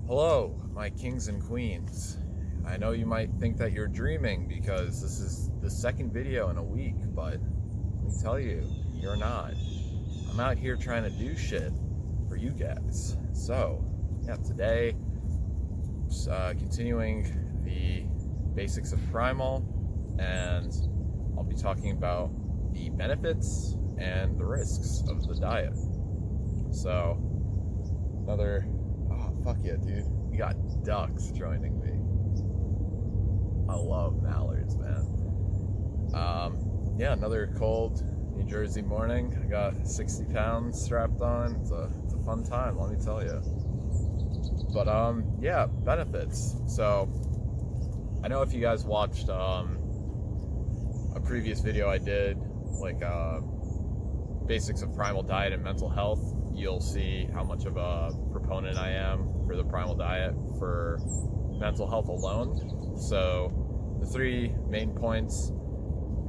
Hello, my kings and queens. I know you might think that you're dreaming because this is the second video in a week, but let me tell you, you're not. I'm out here trying to do shit for you guys. So, yeah, today, continuing the basics of Primal, and I'll be talking about the benefits and the risks of the diet. So, fuck yeah, dude. We got ducks joining me. I love mallards, man. Another cold New Jersey morning. I got 60 pounds strapped on. It's a fun time, let me tell you. But, benefits. So, I know if you guys watched a previous video I did, like, basics of primal diet and mental health, you'll see how much of a proponent I am for the primal diet for mental health alone. So the three main points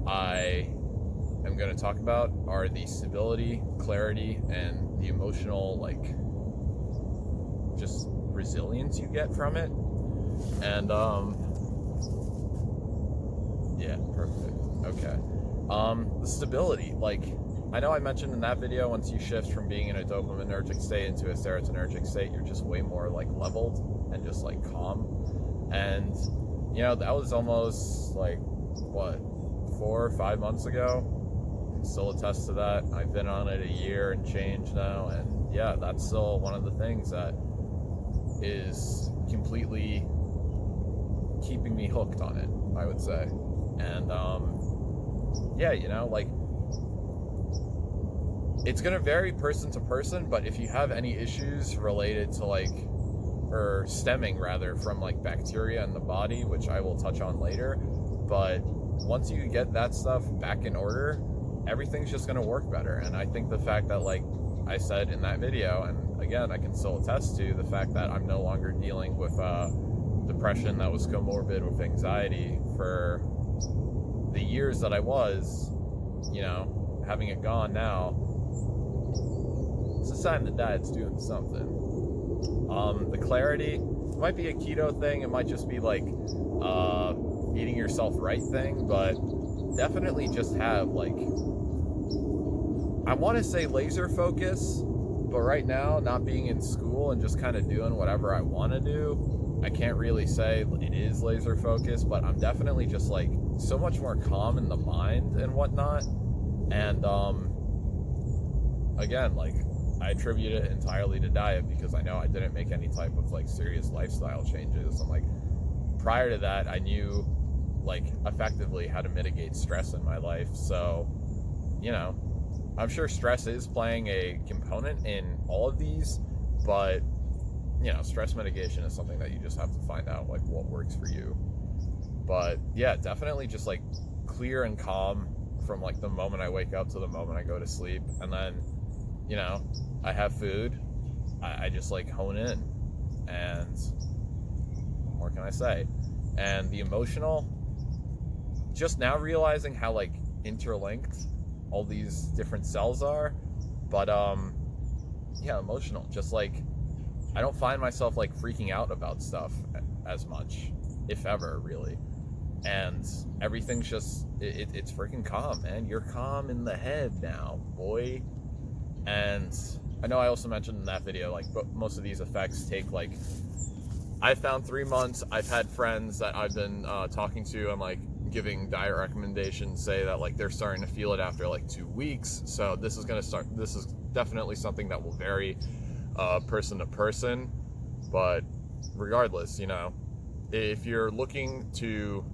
I am going to talk about are the stability, clarity, and the emotional, just resilience you get from it. And perfect. Okay. The stability, I know I mentioned in that video, once you shift from being in a dopaminergic state into a serotonergic state, you're just way more leveled and just calm. And that was almost 4 or 5 months ago. I can still attest to that. I've been on it a year and change now, and yeah, that's still one of the things that is completely keeping me hooked on it, I would say. And it's going to vary person to person, but if you have any issues related to or stemming rather from bacteria in the body, which I will touch on later, but once you get that stuff back in order, everything's just going to work better. And I think the fact that I said in that video, and again I can still attest to the fact that I'm no longer dealing with depression that was comorbid with anxiety for the years that I was, having it gone now, it's a sign the diet's doing something. The clarity, it might be a keto thing, it might just be eating yourself right thing, but definitely just have I want to say laser focus, but right now, not being in school and just kind of doing whatever I want to do, I can't really say it is laser focus, but I'm definitely just so much more calm in the mind and whatnot. And again, I attribute it entirely to diet because I know I didn't make any type of serious lifestyle changes. And prior to that, I knew effectively how to mitigate stress in my life. So, I'm sure stress is playing a component in all of these, but stress mitigation is something that you just have to find out what works for you. But yeah, definitely just clear and calm from the moment I wake up to the moment I go to sleep. And then I have food, I just hone in, and what more can I say? And the emotional, just now realizing how interlinked all these different cells are. But emotional, just I don't find myself freaking out about stuff as much, if ever, really. And everything's just it's freaking calm, man. You're calm in the head now, boy. And I know I also mentioned in that video but most of these effects take I found 3 months. I've had friends that I've been talking to and giving diet recommendations say that they're starting to feel it after 2 weeks. So this is definitely something that will vary person to person. But regardless, if you're looking to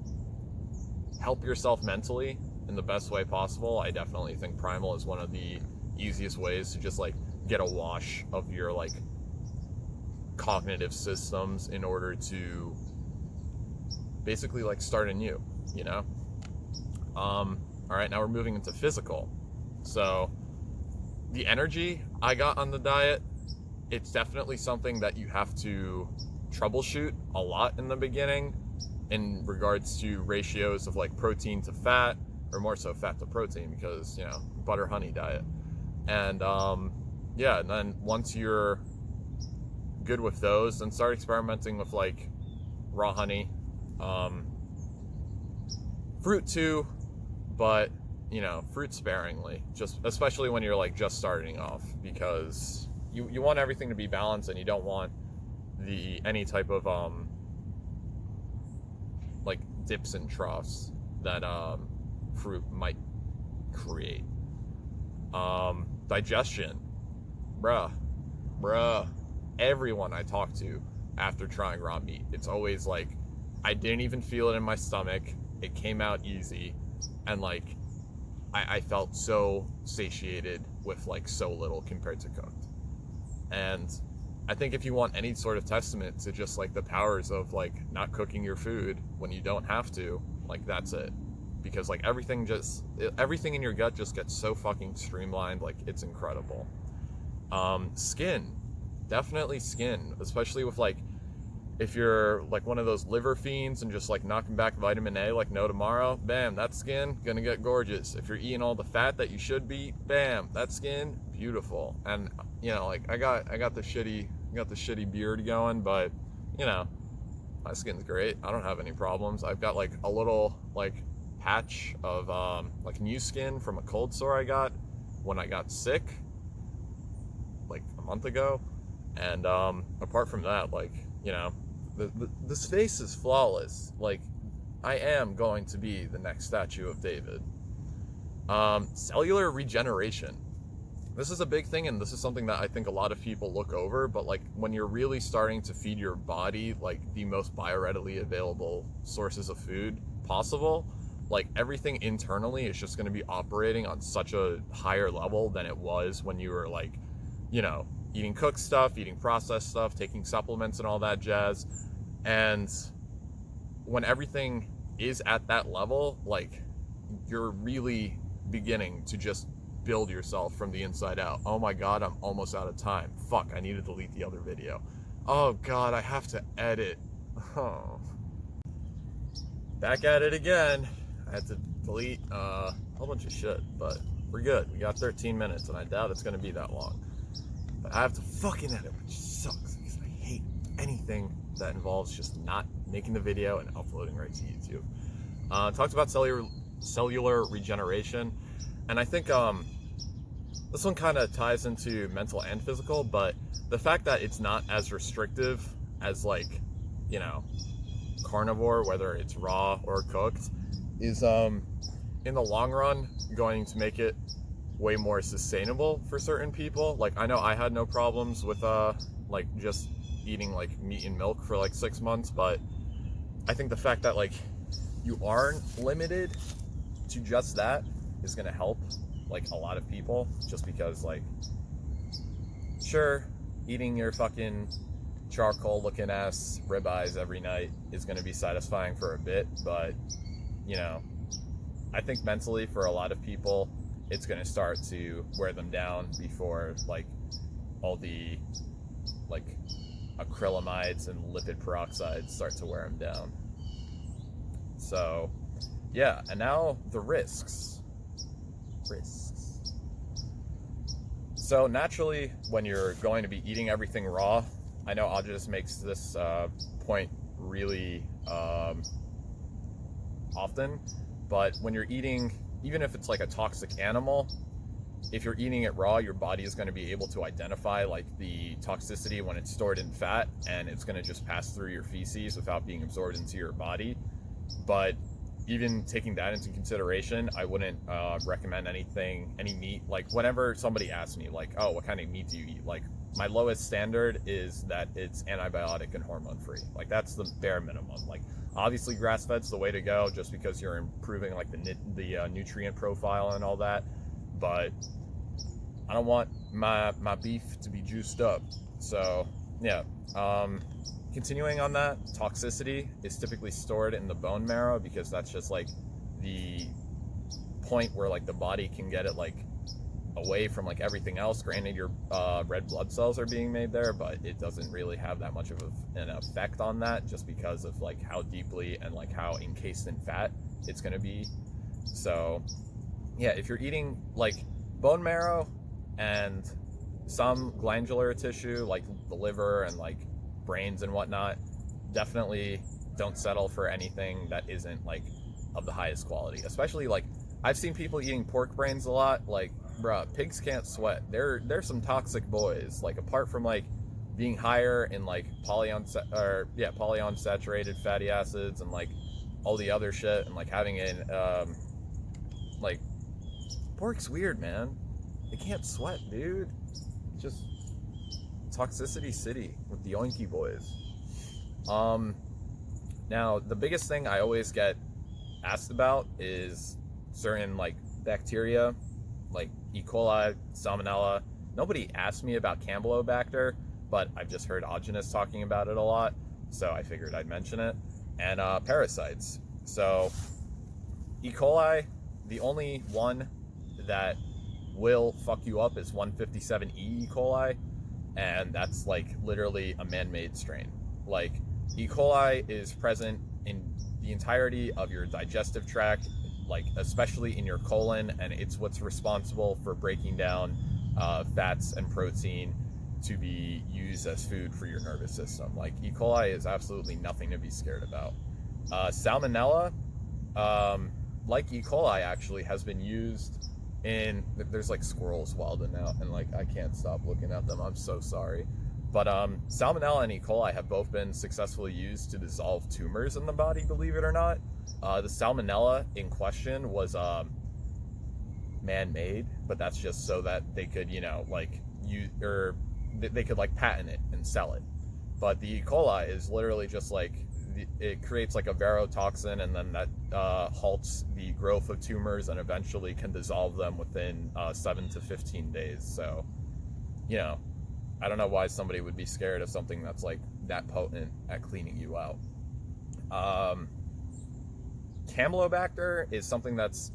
help yourself mentally in the best way possible, I definitely think Primal is one of the easiest ways to just get a wash of your cognitive systems in order to basically start anew, all right, now we're moving into physical. So the energy I got on the diet, it's definitely something that you have to troubleshoot a lot in the beginning in regards to ratios of protein to fat, or more so fat to protein, because butter honey diet. And and then once you're good with those, then start experimenting with like raw honey. Fruit too, but fruit sparingly, just especially when you're like just starting off, because you want everything to be balanced, and you don't want any type of like dips and troughs that fruit might create. Digestion, bruh, everyone I talk to after trying raw meat, it's always like, I didn't even feel it in my stomach, it came out easy, and like I felt so satiated with like so little compared to cooked. And I think if you want any sort of testament to just like the powers of like not cooking your food when you don't have to, like that's it. Because like everything in your gut just gets so fucking streamlined, like it's incredible. Skin, definitely skin, especially with like, if you're like one of those liver fiends and just like knocking back vitamin A like no tomorrow, bam, that skin gonna get gorgeous. If you're eating all the fat that you should be, bam, that skin beautiful. And like I got the shitty beard going, but my skin's great. I don't have any problems. I've got like a little like patch of like new skin from a cold sore I got when I got sick like a month ago. And apart from that, like the space is flawless. Like I am going to be the next statue of David. Cellular regeneration, this is a big thing, and this is something that I think a lot of people look over, but like when you're really starting to feed your body like the most bioreadily available sources of food possible, like everything internally is just going to be operating on such a higher level than it was when you were like eating cooked stuff, eating processed stuff, taking supplements and all that jazz. And when everything is at that level, like you're really beginning to just build yourself from the inside out. Oh my god, I'm almost out of time. Fuck, I need to delete the other video. Oh god, I have to edit. Oh. Back at it again. I had to delete a whole bunch of shit, but we're good. We got 13 minutes, and I doubt it's going to be that long. But I have to fucking edit, which sucks, because I hate anything that involves just not making the video and uploading right to YouTube. Talked about cellular regeneration, and I think this one kind of ties into mental and physical, but the fact that it's not as restrictive as like, carnivore, whether it's raw or cooked, is in the long run going to make it way more sustainable for certain people. Like I know I had no problems with like just eating like meat and milk for like 6 months, but I think the fact that like you aren't limited to just that is going to help like a lot of people, just because like sure, eating your fucking charcoal looking ass ribeyes every night is going to be satisfying for a bit, but I think mentally for a lot of people it's going to start to wear them down before like all the like acrylamides and lipid peroxides start to wear them down. So yeah, and now the risks. So naturally, when you're going to be eating everything raw, I know Audrey makes this point really often, but when you're eating, even if it's like a toxic animal, if you're eating it raw, your body is going to be able to identify like the toxicity when it's stored in fat, and it's going to just pass through your feces without being absorbed into your body. But even taking that into consideration, I wouldn't recommend any meat. Like whenever somebody asks me like, oh, what kind of meat do you eat? Like my lowest standard is that it's antibiotic and hormone free. Like that's the bare minimum. Like obviously grass fed's the way to go, just because you're improving like the nutrient profile and all that. But I don't want my beef to be juiced up. So yeah. Continuing on that, toxicity is typically stored in the bone marrow, because that's just like the point where like the body can get it like away from like everything else. Granted, your red blood cells are being made there, but it doesn't really have that much of an effect on that, just because of like how deeply and like how encased in fat it's going to be. So yeah, if you're eating like bone marrow and some glandular tissue, like the liver and like brains and whatnot, definitely don't settle for anything that isn't like of the highest quality. Especially like I've seen people eating pork brains a lot. Like, bruh, pigs can't sweat. They're some toxic boys. Like, apart from like being higher in like polyunsaturated fatty acids and like all the other shit, and like having an like pork's weird, man. It can't sweat, dude. Just toxicity city with the oinky boys. Now the biggest thing I always get asked about is certain like bacteria, like E. coli, Salmonella. Nobody asked me about Campylobacter, but I've just heard Augenus talking about it a lot, so I figured I'd mention it. And parasites. So E. coli, the only one that will fuck you up is 157E E. coli, and that's like literally a man-made strain. Like, E. coli is present in the entirety of your digestive tract, like especially in your colon, and it's what's responsible for breaking down fats and protein to be used as food for your nervous system. Like, E. coli is absolutely nothing to be scared about. Salmonella, like E. coli, actually has been used in, there's like squirrels wilding out, and like I can't stop looking at them. I'm so sorry. But Salmonella and E. coli have both been successfully used to dissolve tumors in the body, believe it or not. The Salmonella in question was man-made, but that's just so that they could, you know, like use, or they could like patent it and sell it. But the E. coli is literally just like, it creates like a verotoxin, and then that halts the growth of tumors and eventually can dissolve them within 7 to 15 days. So, you know, I don't know why somebody would be scared of something that's like that potent at cleaning you out. Campylobacter is something that's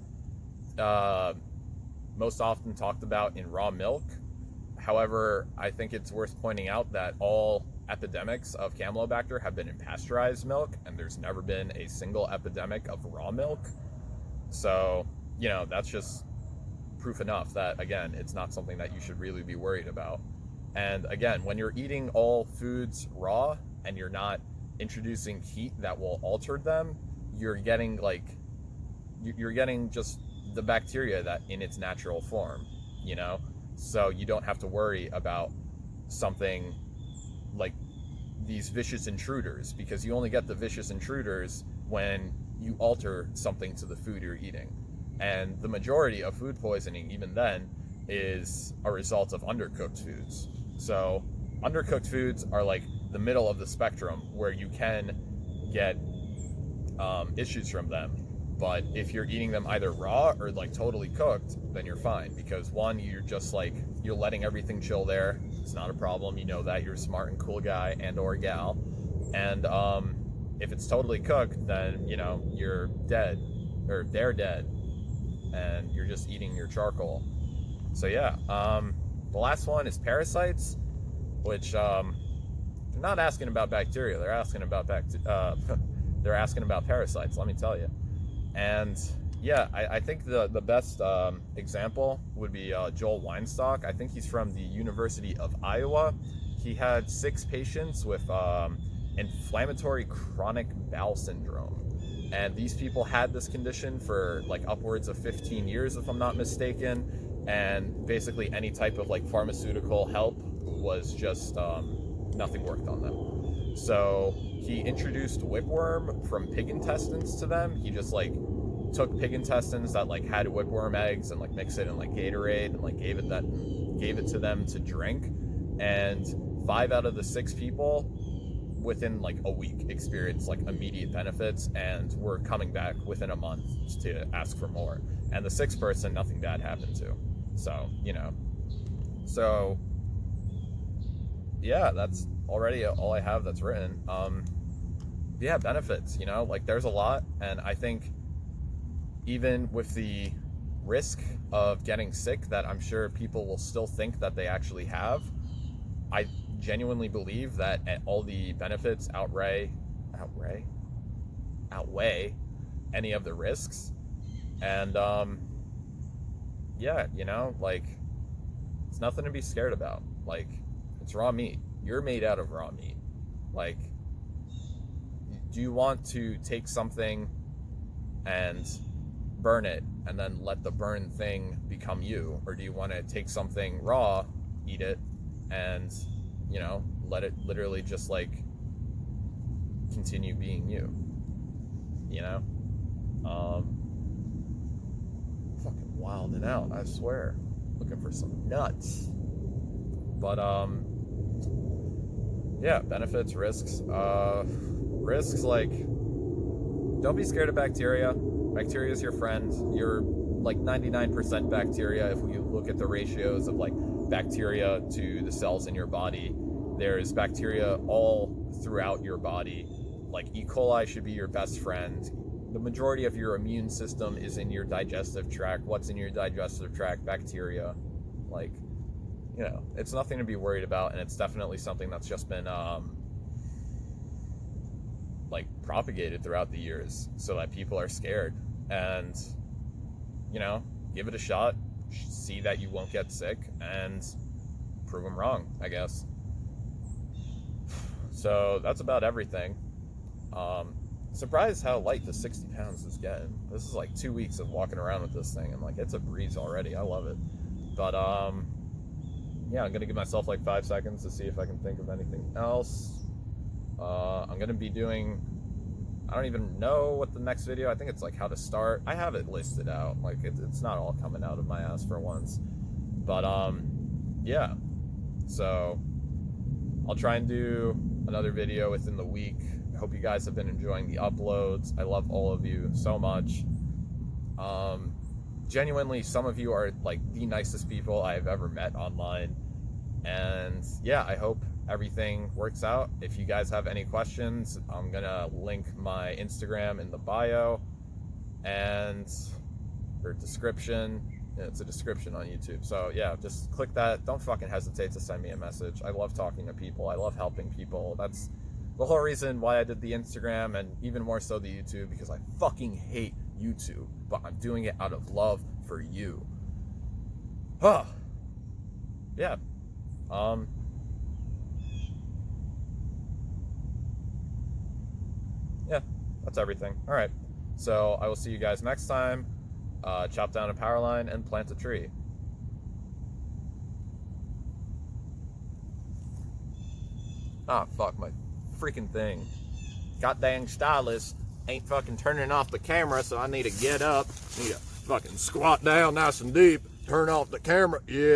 most often talked about in raw milk. However, I think it's worth pointing out that all epidemics of Campylobacter have been in pasteurized milk, and there's never been a single epidemic of raw milk. So, you know, that's just proof enough that, again, it's not something that you should really be worried about. And again, when you're eating all foods raw and you're not introducing heat that will alter them, you're getting just the bacteria that in its natural form, you know? So you don't have to worry about something like these vicious intruders, because you only get the vicious intruders when you alter something to the food you're eating. And the majority of food poisoning, even then, is a result of undercooked foods. So undercooked foods are like the middle of the spectrum where you can get issues from them. But if you're eating them either raw or like totally cooked, then you're fine, because one, you're just like, you're letting everything chill there. It's not a problem. You know that. You're a smart and cool guy and or gal. And if it's totally cooked, then, you know, you're dead, or they're dead, and you're just eating your charcoal. So yeah, the last one is parasites, which they're not asking about bacteria. They're asking about they're asking about parasites. Let me tell you. And yeah, I think the best example would be Joel Weinstock. I think he's from the University of Iowa. He had 6 patients with inflammatory chronic bowel syndrome. And these people had this condition for like upwards of 15 years, if I'm not mistaken. And basically any type of like pharmaceutical help was just nothing worked on them. So he introduced whipworm from pig intestines to them. He just like took pig intestines that like had whipworm eggs and like mixed it in like Gatorade and like gave it to them to drink. And 5 out of the 6 people within like a week experienced like immediate benefits and were coming back within a month to ask for more. And the 6th person, nothing bad happened to. So, you know. So yeah, that's already all I have that's written. Yeah, benefits, you know, like there's a lot, and I think even with the risk of getting sick that I'm sure people will still think that they actually have, I genuinely believe that all the benefits outweigh any of the risks. And yeah, you know, like It's nothing to be scared about. Like, it's raw meat. You're made out of raw meat. Like, do you want to take something and burn it and then let the burned thing become you? Or do you want to take something raw, eat it, and, you know, let it literally just, like, continue being you? You know? Fucking wilding out, I swear. Looking for some nuts. But, yeah, benefits, risks. Risks, like, don't be scared of bacteria. Bacteria is your friend. You're like 99% bacteria. If we look at the ratios of like bacteria to the cells in your body, there's bacteria all throughout your body. Like E. coli should be your best friend. The majority of your immune system is in your digestive tract. What's in your digestive tract? Bacteria. Like, you know, it's nothing to be worried about, and it's definitely something that's just been like propagated throughout the years so that people are scared. And, you know, give it a shot, see that you won't get sick, and prove them wrong, I guess. So that's about everything. Surprised how light the 60 pounds is getting. This is like 2 weeks of walking around with this thing, and like, it's a breeze already. I love it. But yeah, I'm gonna give myself like 5 seconds to see if I can think of anything else. I'm gonna be doing, I don't even know what the next video, I think it's like how to start. I have it listed out, like it's not all coming out of my ass for once. But yeah, so I'll try and do another video within the week. I hope you guys have been enjoying the uploads. I love all of you so much. Genuinely, some of you are like the nicest people I've ever met online. And yeah, I hope everything works out. If you guys have any questions, I'm gonna link my Instagram in the bio and or description. Yeah, it's a description on YouTube. So yeah, just click that. Don't fucking hesitate to send me a message. I love talking to people. I love helping people. That's the whole reason why I did the Instagram, and even more so the YouTube, because I fucking hate YouTube, but I'm doing it out of love for you. Huh. Yeah. Yeah, that's everything. All right. So I will see you guys next time. Chop down a power line and plant a tree. Ah, fuck, my freaking thing. Goddamn stylus ain't fucking turning off the camera, so I need to get up. Need to fucking squat down nice and deep, turn off the camera. Yeah.